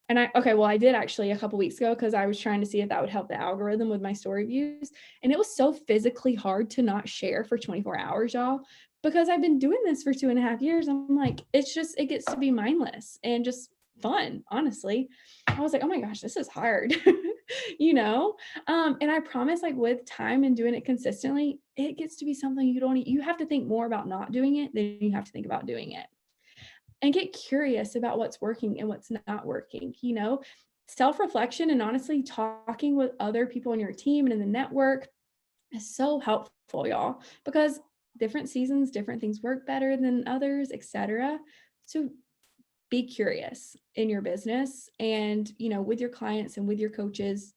And I did actually a couple weeks ago, because I was trying to see if that would help the algorithm with my story views. And it was so physically hard to not share for 24 hours, y'all, because I've been doing this for 2.5 years. I'm like, it gets to be mindless and just fun, honestly. I was like, oh my gosh, this is hard, And I promise, like, with time and doing it consistently, it gets to be something you have to think more about not doing it than you have to think about doing it. And get curious about what's working and what's not working. Self-reflection and honestly talking with other people on your team and in the network is so helpful, y'all, because different seasons, different things work better than others, etc. So be curious in your business and, with your clients and with your coaches.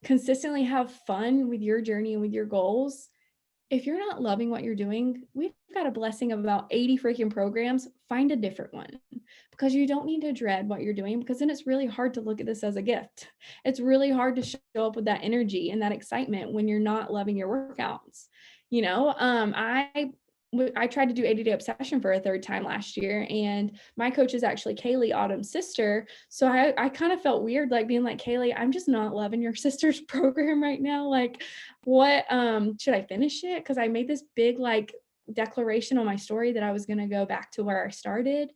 Consistently have fun with your journey and with your goals. If you're not loving what you're doing, we've got a blessing of about 80 freaking programs. Find a different one, because you don't need to dread what you're doing, because then it's really hard to look at this as a gift. It's really hard to show up with that energy and that excitement when you're not loving your workouts. I tried to do 80-day obsession for a third time last year, and my coach is actually Kaylee, Autumn's sister. So I kind of felt weird, like being like, Kaylee, I'm just not loving your sister's program right now. Like, what, should I finish it? Because I made this big like declaration on my story that I was going to go back to where I started.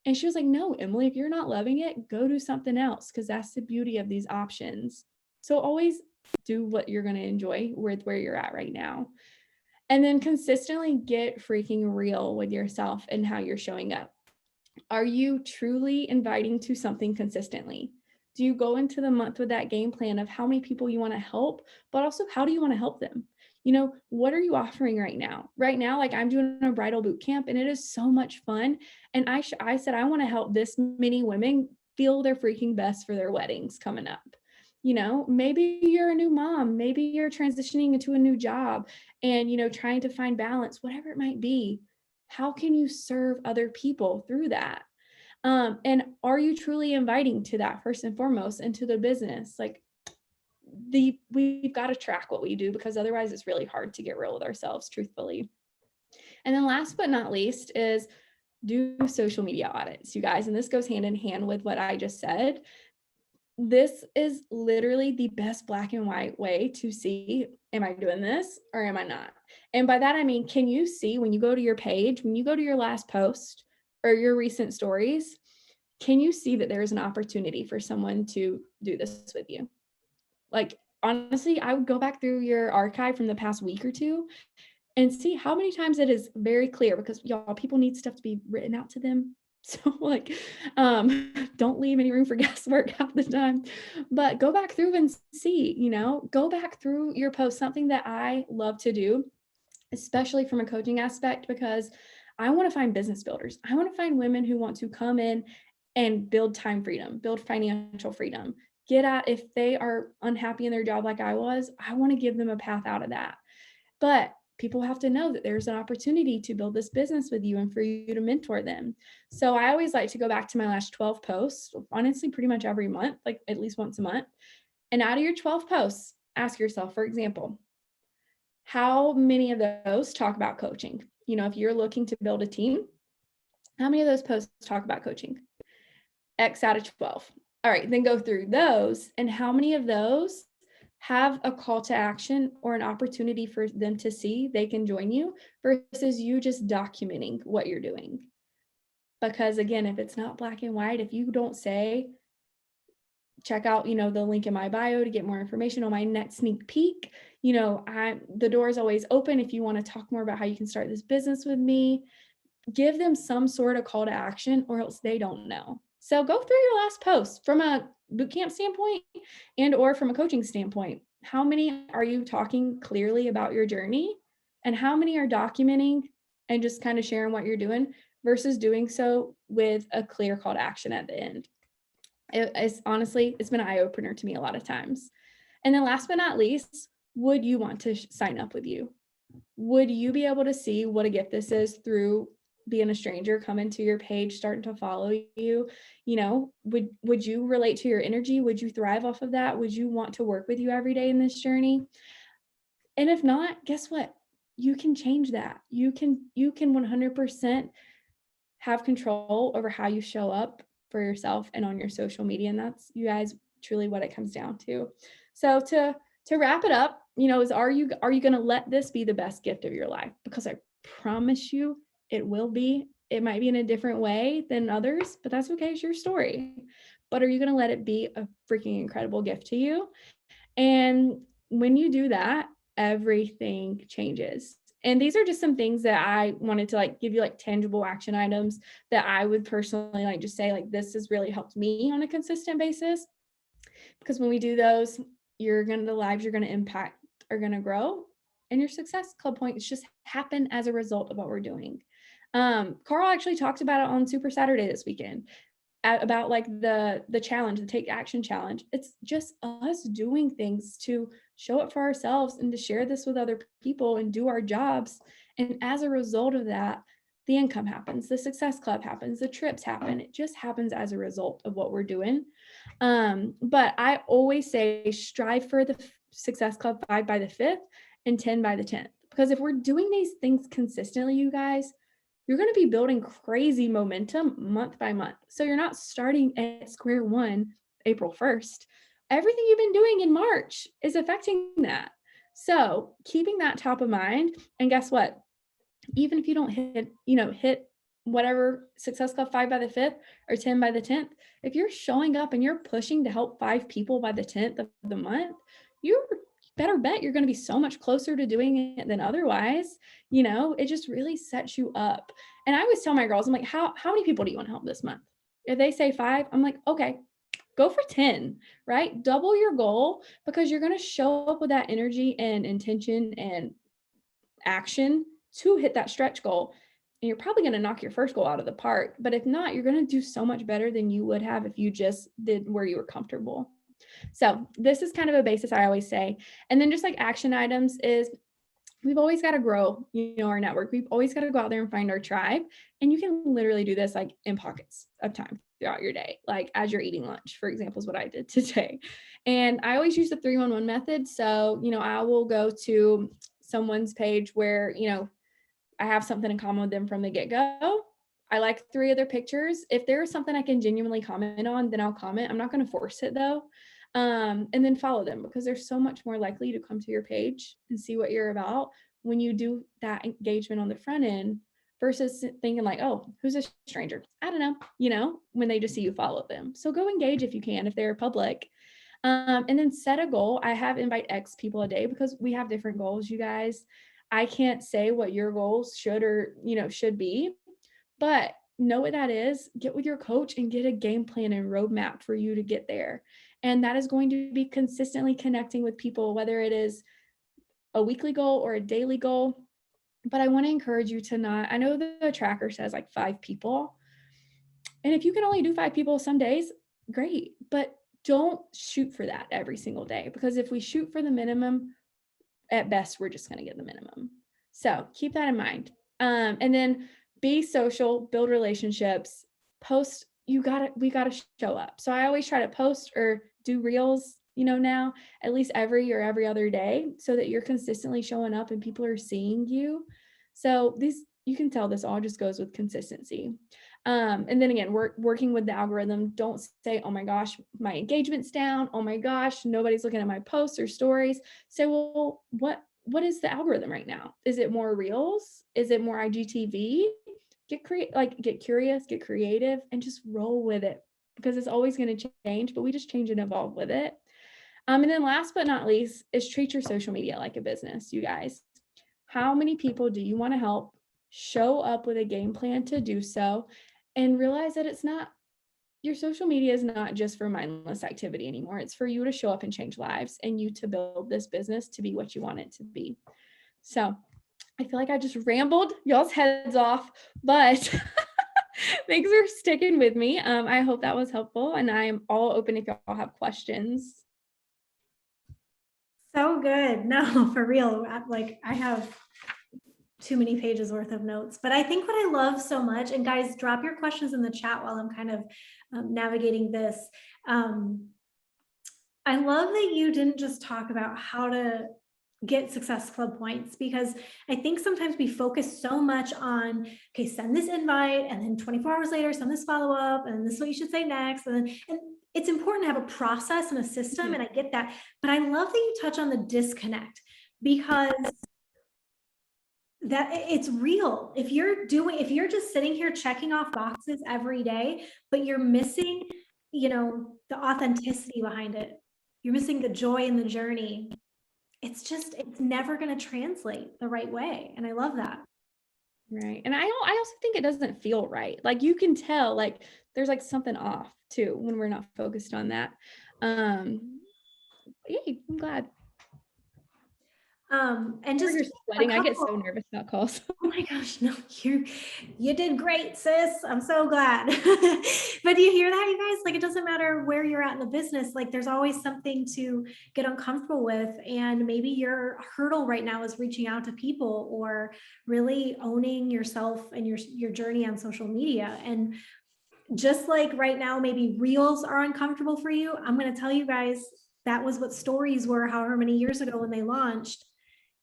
And she was like, no, Emily, if you're not loving it, go do something else, because that's the beauty of these options. So always do what you're going to enjoy with where you're at right now. And then consistently get freaking real with yourself and how you're showing up. Are you truly inviting to something consistently? Do you go into the month with that game plan of how many people you want to help, but also how do you want to help them? What are you offering right now? Right now, like, I'm doing a bridal boot camp and it is so much fun. And I said, I want to help this many women feel their freaking best for their weddings coming up. Maybe you're a new mom, maybe you're transitioning into a new job and, trying to find balance, whatever it might be. How can you serve other people through that? And are you truly inviting to that first and foremost into the business? Like, we've got to track what we do, because otherwise it's really hard to get real with ourselves, truthfully. And then last but not least is do social media audits, you guys. And this goes hand in hand with what I just said. This is literally the best black and white way to see, am I doing this or am I not? And by that, I mean, can you see when you go to your page, when you go to your last post or your recent stories, can you see that there is an opportunity for someone to do this with you? Like, honestly, I would go back through your archive from the past week or two and see how many times it is very clear, because y'all, people need stuff to be written out to them. So like, don't leave any room for guesswork half the time, but go back through and see, go back through your posts. Something that I love to do, especially from a coaching aspect, because I want to find business builders. I want to find women who want to come in and build time freedom, build financial freedom, if they are unhappy in their job like I was, I want to give them a path out of that. But people have to know that there's an opportunity to build this business with you and for you to mentor them. So I always like to go back to my last 12 posts, honestly, pretty much every month, like at least once a month. And out of your 12 posts, ask yourself, for example, how many of those talk about coaching? If you're looking to build a team, how many of those posts talk about coaching? X out of 12. All right, then go through those, and how many of those have a call to action or an opportunity for them to see they can join you versus you just documenting what you're doing. Because again, if it's not black and white, if you don't say, check out, the link in my bio to get more information on my next sneak peek, the door is always open if you want to talk more about how you can start this business with me. Give them some sort of call to action, or else they don't know. So go through your last post from a bootcamp standpoint and or from a coaching standpoint. How many are you talking clearly about your journey, and how many are documenting and just kind of sharing what you're doing versus doing so with a clear call to action at the end? It's honestly, it's been an eye opener to me a lot of times. And then last but not least, would you want to sign up with you? Would you be able to see what a gift this is through being a stranger coming to your page, starting to follow you? Would you relate to your energy? Would you thrive off of that? Would you want to work with you every day in this journey? And if not, guess what? You can change that. You can 100% have control over how you show up for yourself and on your social media. And that's, you guys, truly what it comes down to. So to wrap it up, is are you going to let this be the best gift of your life? Because I promise you it will be. It might be in a different way than others, but that's okay. It's your story. But are you going to let it be a freaking incredible gift to you? And when you do that, everything changes. And these are just some things that I wanted to give you tangible action items that I would personally just say, this has really helped me on a consistent basis. Because when we do those, the lives you're going to impact are going to grow, and your success club points just happen as a result of what we're doing. Carl actually talked about it on Super Saturday this weekend about the challenge, the Take Action Challenge. It's just us doing things to show up for ourselves and to share this with other people and do our jobs. And as a result of that, the income happens, the success club happens, the trips happen. It just happens as a result of what we're doing. But I always say strive for the success club 5 by the 5th and 10 by the 10th. Because if we're doing these things consistently, you guys, you're going to be building crazy momentum month by month. So you're not starting at square one April 1st. Everything you've been doing in March is affecting that. So keeping that top of mind, and guess what? Even if you don't hit whatever success club 5 by the 5th or 10 by the 10th, if you're showing up and you're pushing to help 5 people by the 10th of the month, you better bet you're going to be so much closer to doing it than otherwise. It just really sets you up. And I always tell my girls, I'm like, how many people do you want to help this month? If they say 5, I'm like, okay, go for 10, right? Double your goal, because you're going to show up with that energy and intention and action to hit that stretch goal. And you're probably going to knock your first goal out of the park. But if not, you're going to do so much better than you would have if you just did where you were comfortable. So this is kind of a basis I always say. And then just action items is, we've always got to grow, our network. We've always got to go out there and find our tribe. And you can literally do this in pockets of time throughout your day, as you're eating lunch, for example, is what I did today. And I always use the 3-1-1 method. So, I will go to someone's page where, I have something in common with them from the get-go. I like 3 of their pictures. If there is something I can genuinely comment on, then I'll comment. I'm not going to force it though. And then follow them, because they're so much more likely to come to your page and see what you're about when you do that engagement on the front end versus thinking oh, who's a stranger? I don't know, when they just see you follow them. So go engage if you can, if they're public. And then set a goal. I have invite X people a day because we have different goals, you guys. I can't say what your goals should or, should be, but know what that is. Get with your coach and get a game plan and roadmap for you to get there. And that is going to be consistently connecting with people, whether it is a weekly goal or a daily goal. But I want to encourage you to not, I know the tracker says like 5 people. And if you can only do 5 people some days, great. But don't shoot for that every single day, because if we shoot for the minimum, at best, we're just going to get the minimum. So keep that in mind. And then be social, build relationships, post. We got to show up. So I always try to post or do reels, now at least every or every other day, so that you're consistently showing up and people are seeing you. So you can tell this all just goes with consistency. And then again, working with the algorithm. Don't say, oh my gosh, my engagement's down. Oh my gosh, nobody's looking at my posts or stories. Say, well, what is the algorithm right now? Is it more reels? Is it more IGTV? Get curious, get creative, and just roll with it, because it's always going to change, but we just change and evolve with it. And then last but not least is treat your social media like a business, you guys. How many people do you want to help? Show up with a game plan to do so, and realize that your social media is not just for mindless activity anymore. It's for you to show up and change lives, and you to build this business to be what you want it to be. So I feel like I just rambled y'all's heads off, but thanks for sticking with me. I hope that was helpful, and I am all open if y'all have questions. So good. No, for real. Like, I have too many pages worth of notes, but I think what I love so much, and guys, drop your questions in the chat while I'm kind of navigating this. I love that you didn't just talk about how to get Success Club points, because I think sometimes we focus so much on, okay, send this invite, and then 24 hours later, send this follow up, and this is what you should say next. And it's important to have a process and a system, and I get that. But I love that you touch on the disconnect, because that it's real. If you're just sitting here checking off boxes every day, but you're missing, the authenticity behind it, you're missing the joy in the journey, it's never going to translate the right way. And I love that. Right. And I also think it doesn't feel right. Like, you can tell, like, there's like something off too when we're not focused on that. Yay, I'm glad. And just you're sweating. I get so nervous about calls. Oh my gosh, no, you did great, sis. I'm so glad. But do you hear that, you guys? Like, it doesn't matter where you're at in the business. Like, there's always something to get uncomfortable with. And maybe your hurdle right now is reaching out to people, or really owning yourself and your journey on social media. And just like right now, maybe reels are uncomfortable for you. I'm going to tell you guys, that was what stories were however many years ago when they launched.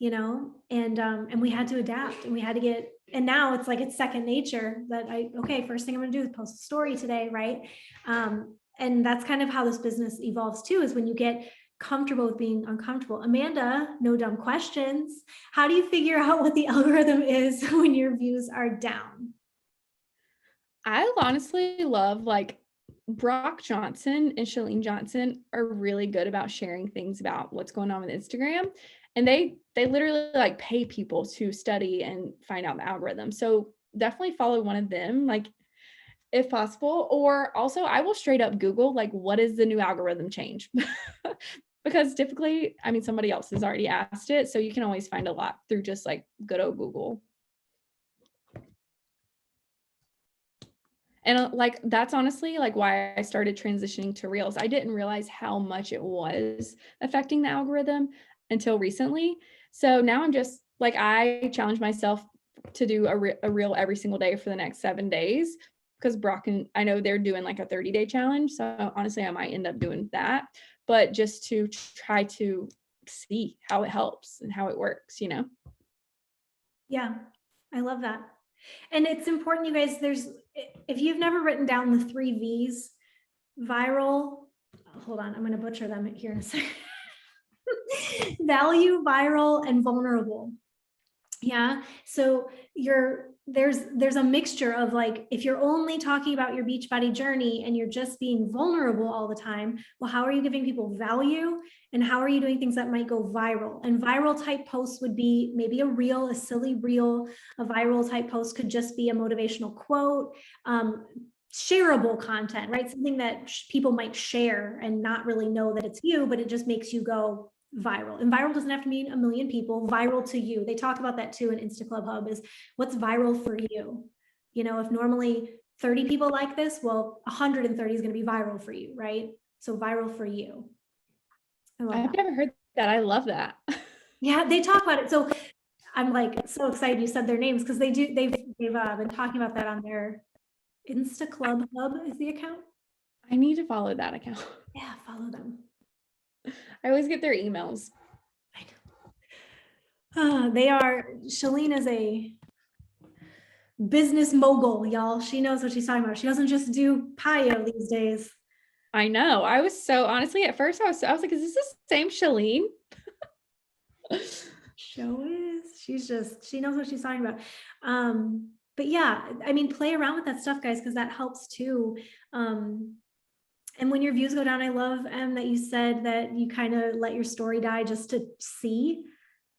And we had to adapt, and we had to and now it's like, it's second nature that first thing I'm gonna do is post a story today, right? And that's kind of how this business evolves too, is when you get comfortable with being uncomfortable. Amanda, no dumb questions. How do you figure out what the algorithm is when your views are down? I honestly love, like, Brock Johnson and Shalene Johnson are really good about sharing things about what's going on with Instagram. And they literally like pay people to study and find out the algorithm. So definitely follow one of them, like, if possible. Or also, I will straight up Google, like, what is the new algorithm change? Because typically, I mean, somebody else has already asked it. So you can always find a lot through just like good old Google. And like, that's honestly like why I started transitioning to Reels. I didn't realize how much it was affecting the algorithm until recently. So now I'm just like, I challenge myself to do a reel every single day for the next 7 days, because Brock and I know they're doing like a 30-day challenge. So honestly, I might end up doing that, but just to try to see how it helps and how it works, Yeah, I love that. And it's important, you guys, if you've never written down the 3 V's, viral, hold on, I'm going to butcher them here in a second. Value, viral, and vulnerable. Yeah. So there's a mixture of like, if you're only talking about your Beachbody journey and you're just being vulnerable all the time, well, how are you giving people value? And how are you doing things that might go viral? And viral type posts would be maybe a reel, a silly reel. A viral type post could just be a motivational quote, shareable content, right? Something that people might share and not really know that it's you, but it just makes you go viral. And viral doesn't have to mean a million people. Viral to you. They talk about that too in Insta Club Hub, is what's viral for you. You know, if normally 30 people like this, well, 130 is going to be viral for you, right? So viral for you. I love I've that. never heard that. I love that. Yeah, they talk about it. So I'm like so excited you said their names, because they've been talking about that on their Insta Club Hub is the account. I need to follow that account. Yeah, follow them. I always get their emails. Shalene is a business mogul, y'all. She knows what she's talking about. She doesn't just do Pio these days. I know. I was so honestly at first I was like, is this the same Shalene? Show is. She knows what she's talking about. But yeah, I mean, play around with that stuff, guys, because that helps too. And when your views go down, I love that you said that you kind of let your story die just to see.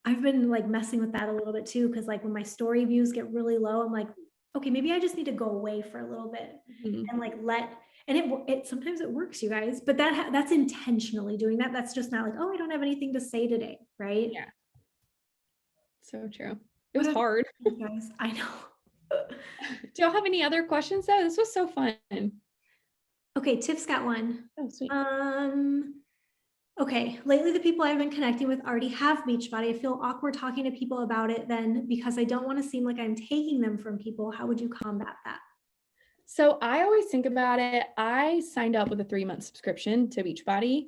I've been like messing with that a little bit too, because like when my story views get really low, I'm like, okay, maybe I just need to go away for a little bit and like it sometimes it works, you guys, but that's intentionally doing that. That's just not like, oh, I don't have anything to say today, right? Yeah. So true. It was hard. Guys, I know. Do y'all have any other questions though? This was so fun. Okay, Tiff's got one. Oh, sweet. Okay, lately the people I've been connecting with already have Beachbody. I feel awkward talking to people about it then because I don't want to seem like I'm taking them from people. How would you combat that? So I always think about it. I signed up with a 3-month subscription to Beachbody,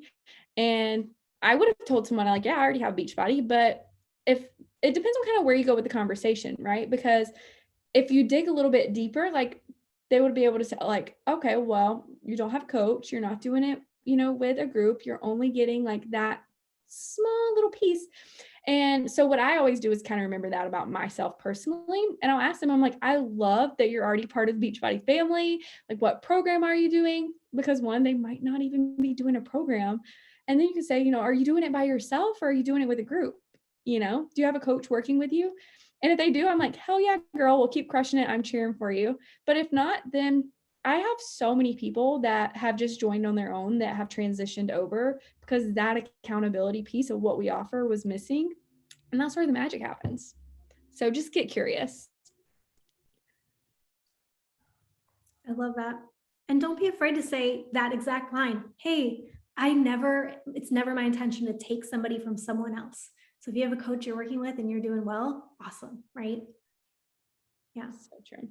and I would have told someone like, yeah, I already have Beachbody, but if it depends on kind of where you go with the conversation, right? Because if you dig a little bit deeper, like they would be able to say like, okay, well, you don't have a coach, you're not doing it, with a group, you're only getting like that small little piece. And so what I always do is kind of remember that about myself personally. And I'll ask them, I'm like, I love that you're already part of the Beachbody family. Like, what program are you doing? Because one, they might not even be doing a program. And then you can say, are you doing it by yourself or are you doing it with a group? Do you have a coach working with you? And if they do, I'm like, hell yeah, girl, we'll keep crushing it. I'm cheering for you. But if not, then I have so many people that have just joined on their own that have transitioned over because that accountability piece of what we offer was missing. And that's where the magic happens. So just get curious. I love that. And don't be afraid to say that exact line. Hey, it's never my intention to take somebody from someone else. So if you have a coach you're working with and you're doing well, awesome, right? Yeah. So true.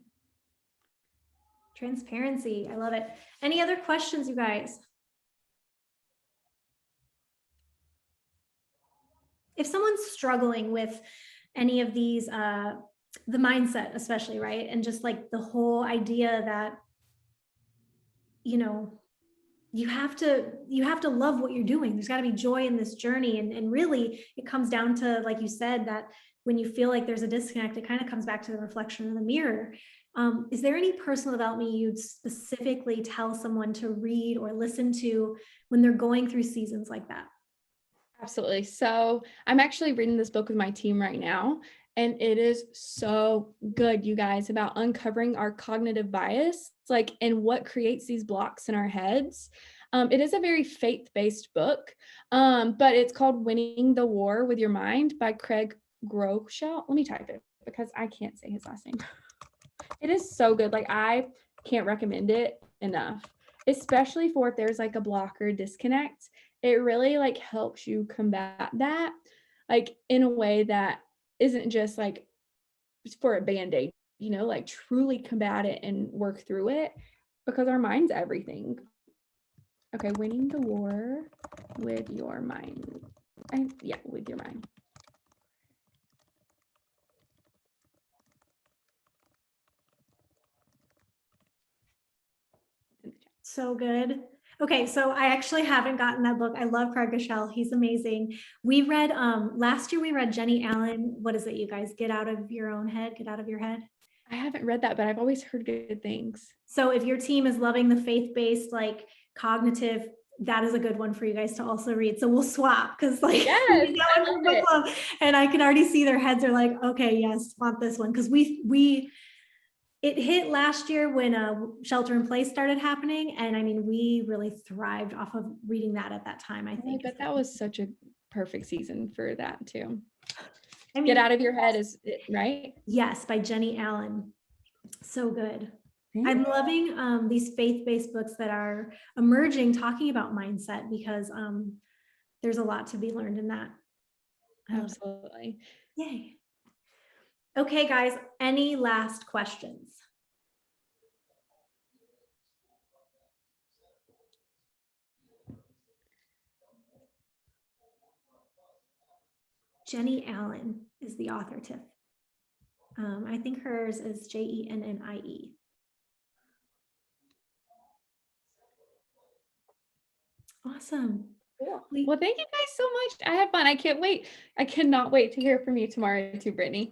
Transparency. I love it. Any other questions, you guys? If someone's struggling with any of these, the mindset especially, right? And just like the whole idea that, you have to love what you're doing. There's got to be joy in this journey. And really it comes down to, like you said, that when you feel like there's a disconnect, it kind of comes back to the reflection in the mirror. Is there any personal development you'd specifically tell someone to read or listen to when they're going through seasons like that? Absolutely. So I'm actually reading this book with my team right now, and it is so good, you guys, about uncovering our cognitive bias, and what creates these blocks in our heads. It is a very faith-based book, but it's called Winning the War with Your Mind by Craig Groschel. Let me type it because I can't say his last name. It is so good. I can't recommend it enough, especially for if there's a block or disconnect. It really helps you combat that in a way that isn't just for a band-aid, truly combat it and work through it, because our mind's everything. Okay, Winning the War with Your Mind. With Your Mind. So good. Okay, so I actually haven't gotten that book. I love Groschel. He's amazing. We read last year we read Jenny Allen. What is it, you guys? Get out of your own head, get out of your head. I haven't read that, but I've always heard good things. So if your team is loving the faith-based, like cognitive, that is a good one for you guys to also read. So we'll swap because like Yes, we need that I one for love book it. club, and I can already see their heads are like, okay, yes, want this one because we it hit last year when shelter in place started happening, and I mean we really thrived off of reading that at that time. I I think. bet that was such a perfect season for that too. I mean, Get out of your head is it, right? yes, by Jenny Allen. So good. I'm Yeah. loving these faith-based books that are emerging talking about mindset because there's a lot to be learned in that. I love it. Absolutely. Yay. Okay, guys, any last questions? Jenny Allen is the author, Tiff. I think hers is Jennie. Awesome. Cool. Well, thank you guys so much. I had fun. I can't wait. I cannot wait to hear from you tomorrow too, Brittany.